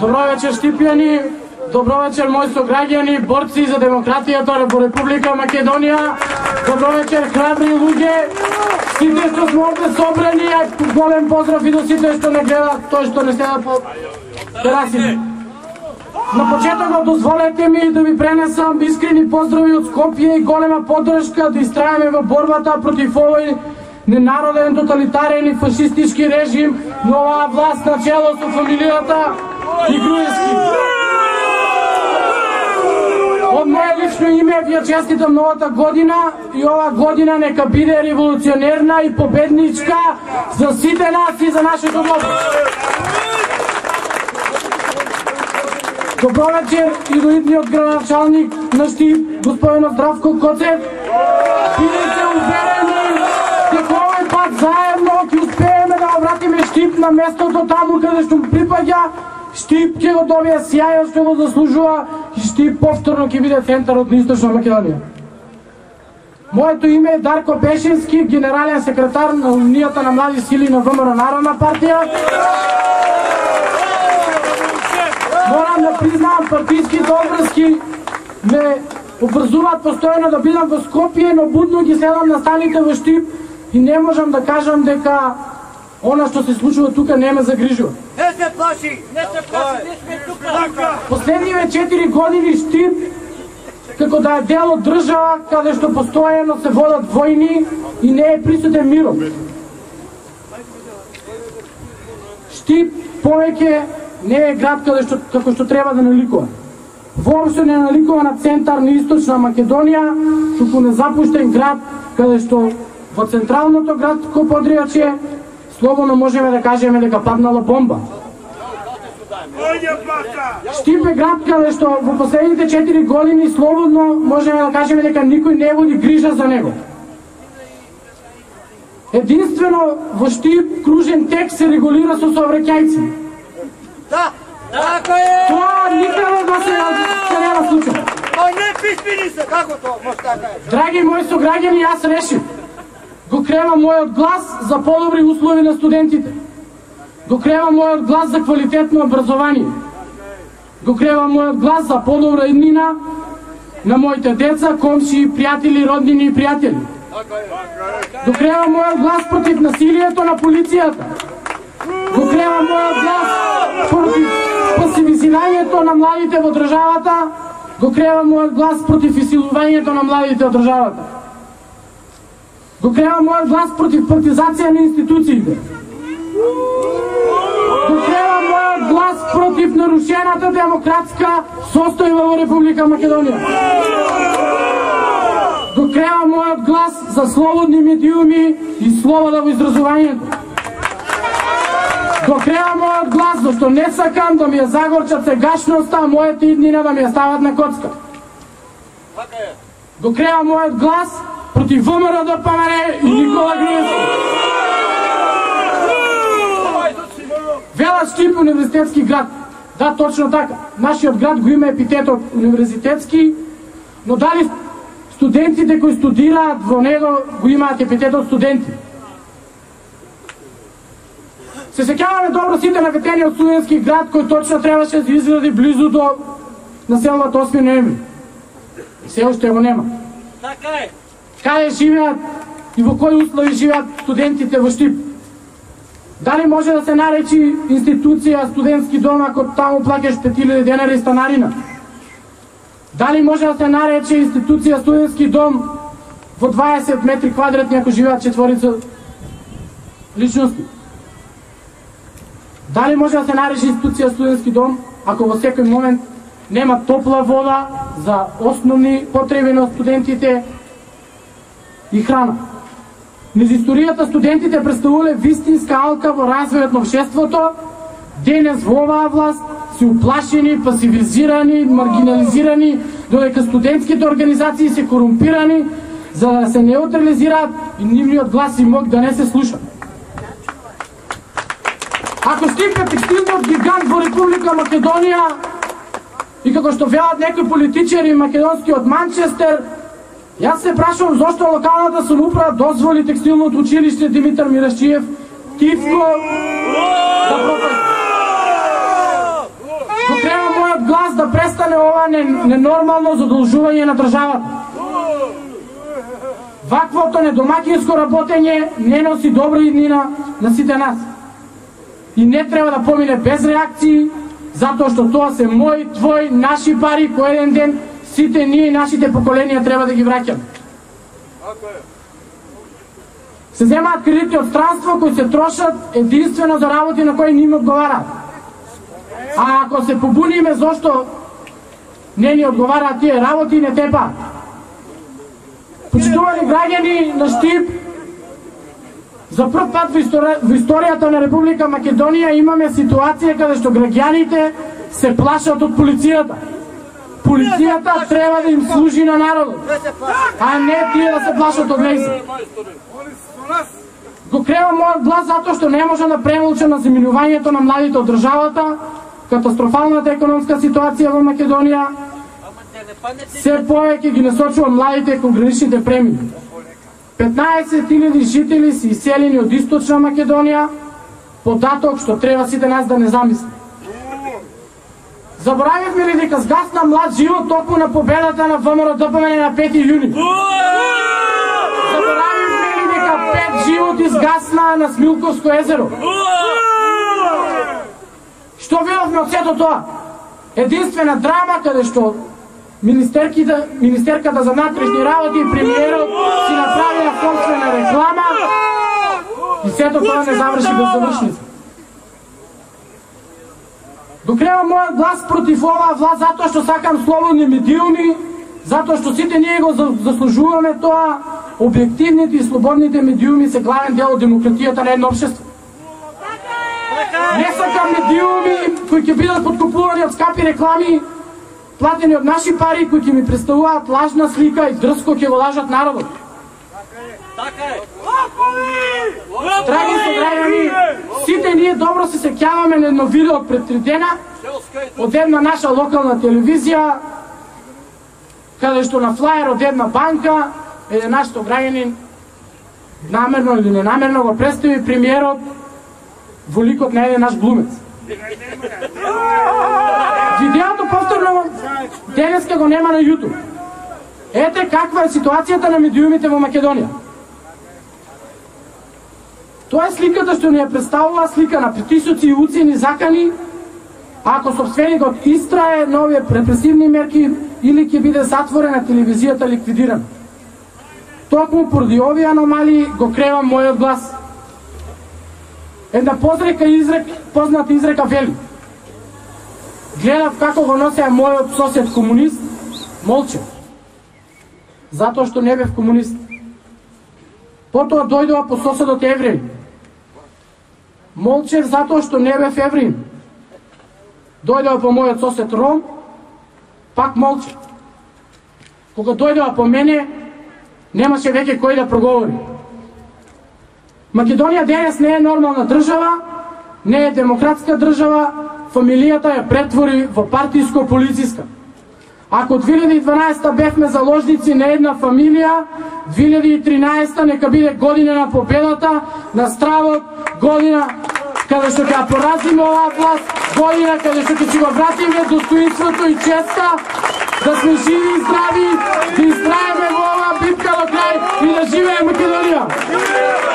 Добро вечер, Штипјани, добро вечер, мои сограѓани, борци за демократијата во Република Македонија, добро вечер, храбри луѓе, сите што сме овде собрани, голем поздрав и до сите што не гледат тој што не следат по терасите. На почетокот дозволете ми да ви пренесам искрени поздрави од Скопје и голема поддршка да истраеме во борбата против овој ненароден, тоталитарен и фашистички режим на оваа власт на чело со фамилијата и Груевски. Од моје лично име ви ја честитам новата година и оваа година нека биде револуционерна и победничка за сите нас и за нашето добро. Добро вечер и до идниот градоначалник на Штип, господинот Здравко Коцев. Бидете уверени дека овој пат заедно ќе успееме да вратиме Штип на местото таму каде што му припаѓа. Штип ќе го добие сјајот што го заслужува и Штип повторно ќе биде центарот на Источна Македонија. Моето име е Дарко Пешински, генерален секретар на Унијата на млади сили на ВМРО Народна партија. Морам да признавам, партијските обврски ме обрзуваат постојано да бидам во Скопје, но будно ги следам на станите во Штип и не можам да кажам дека она што се случува тука не ме загрижува. Не се плаши, не сме тука. Последниве 4 години Штип, како да е дел од држава, каде што постојано се водат војни и не е присутен мирот. Штип повеќе не е град како што треба да наликува. Воопшто не наликува на центар на Источна Македонија, туку незапуштен град, каде што во централното градско подрачје слободно можеме да кажеме дека паднала бомба. Штип е град каде што во последните 4 години слободно можеме да кажеме дека никој не води грижа за него. Единствено во Штип кружен тек се регулира со сообраќајци. Да, така е! Тоа никаде да се нема случај. Ај не писпини се, како тоа може така е? Драги мои сограѓани, јас решив. Го кревам мојот глас за подобри услови на студентите. Го кревам мојот глас за квалитетно образование. Го кревам мојот глас за подобра иднина на моите деца, комши, пријатели, роднини и пријатели. Го кревам мојот глас против насилието на полицијата. Го кревам мојот глас против пасивизирањето на младите во државата. Го кревам мојот глас против исилувањето на младите од државата. Го кревам мојот глас против партизација на институциите. Го кревам мојот глас против нарушената демократска состојба во Република Македонија. Го кревам мојот глас за слободни медиуми и слобода во изразувањето. Го кревам мојот глас зашто не сакам да ми ја загорчат сегашноста, а моите иднина да ми ја стават на коцка. Го кревам мојот глас против ВМРО ДПМН и Никола Груевски. Велат Штип универзитетски град. Да, точно така. Нашиот град го има епитетот универзитетски, но дали студентите кои студираат во него го имаат епитетот студенти? Се сеќаваме добро сите на ветениот студентски град кој точно требаше да изгради близу до населбата 8 ноември. И се уште го нема. Така е. Каде живеат и во кои услови живеат студентите во Штип? Дали може да се наречи институција студентски дом ако таму плаќаш 5000 денари станарина? Дали може да се нарече институција студентски дом во 20 метри квадратни ако живеат четворица личности? Дали може да се нарече институција студентски дом ако во секој момент нема топла вода за основни потреби на студентите и храна? Низ историјата студентите представувале вистинска алка во развојот на општеството. Денес во оваа власт се уплашени, пасивизирани, маргинализирани, додека студентските организации се корумпирани за да се неутрализираат и нивниот глас и мог да не се слуша. Ако Штип е текстилниот гигант во Република Македонија и како што велат некои политичари македонскиот Манчестер, јас се прашувам зошто локалната самоуправа дозволи текстилното училиште Димитар Мирашчиев Тивко да пропаѓа. ова ненормално задолжување на државата. Ваквото недомакинско работење не носи добра иднина на сите нас. И не треба да помине без реакции, затоа што тоа се мои, твои, наши пари, кој еден ден сите ние и нашите поколенија треба да ги враќаме. Се земаат кредити од странство кои се трошат единствено за работи на кои не им одговараат. А ако се побуниме зошто не ни одговараат тие работи, не тепаат. Почитувани граѓани на Штип, за прв пат во историјата на Република Македонија имаме ситуација каде што граѓаните се плашат од полицијата. Полицијата треба да им служи на народот, а не тие да се плашат од нејзе. Го кревам мојот глас затоа што не можам да премолчам на заминувањето на младите од државата, катастрофалната економска ситуација во Македонија, се повеќе ги насочува младите кон граничните премини. 15.000 жители се иселени од Источна Македонија, податок што треба сите нас да не замислим. Заборавивме ли дека згасна млад живот токму на победата на ВМРО-ДПМН на 5 јуни? Заборавивме ли дека 5 животи згасна на Смилковско езеро? Што видовме од сето тоа? Единствена драма каде што министерката за внатрешни работи и премиерот си направија собствена реклама и сето тоа не заврши без завршница. Го кревам мојот глас против оваа власт затоа што сакам слободни медиуми, затоа што сите ние го заслужуваме тоа. Објективните и слободните медиуми се главен дел од демократијата на едно општество. Не сакам медиуми кои ќе бидат подкупувани од скапи реклами, платени од наши пари, кои ќе ми представуваат лажна слика и дрско ќе го лажат народот. Драги сограѓани, сите ние добро се сеќаваме на едно видео пред 3 дена од една наша локална телевизија, каде што на флаер од една банка еден наш сограѓанин намерно или ненамерно го представи премиерот во ликот на еден наш глумец. Видеото повторно денеска го нема на YouTube. Ете каква е ситуацијата на медиумите во Македонија. Тоа е сликата што ни ја представува, слика на притисоци и уцени, закани, ако собственикот истрае на овие репресивни мерки или ќе биде затворена телевизијата ликвидирана. Токму поради овие аномалии го кревам мојот глас. Една позната изрека вели: гледав како го носеа мојот сосед комунист, молчев, затоа што не бев комунист. Потоа дојдоа по соседот евреј, молчев затоа што не бев евреин. Дојдоа по мојот сосед ром, пак молчев. Кога дојдоа по мене, немаше веќе кој да проговори. Македонија денес не е нормална држава, не е демократска држава, фамилијата ја претвори во партиско-полициска. Ако 2012 бевме заложници на една фамилија, 2013 нека биде година на победата, на стравот, година каде што ќе поразиме оваа власт, година каде што ќе си го вратиме достоинството и честа, да сме живи и здрави, да изтраеме во оваа битка до крај и да живее Македонија!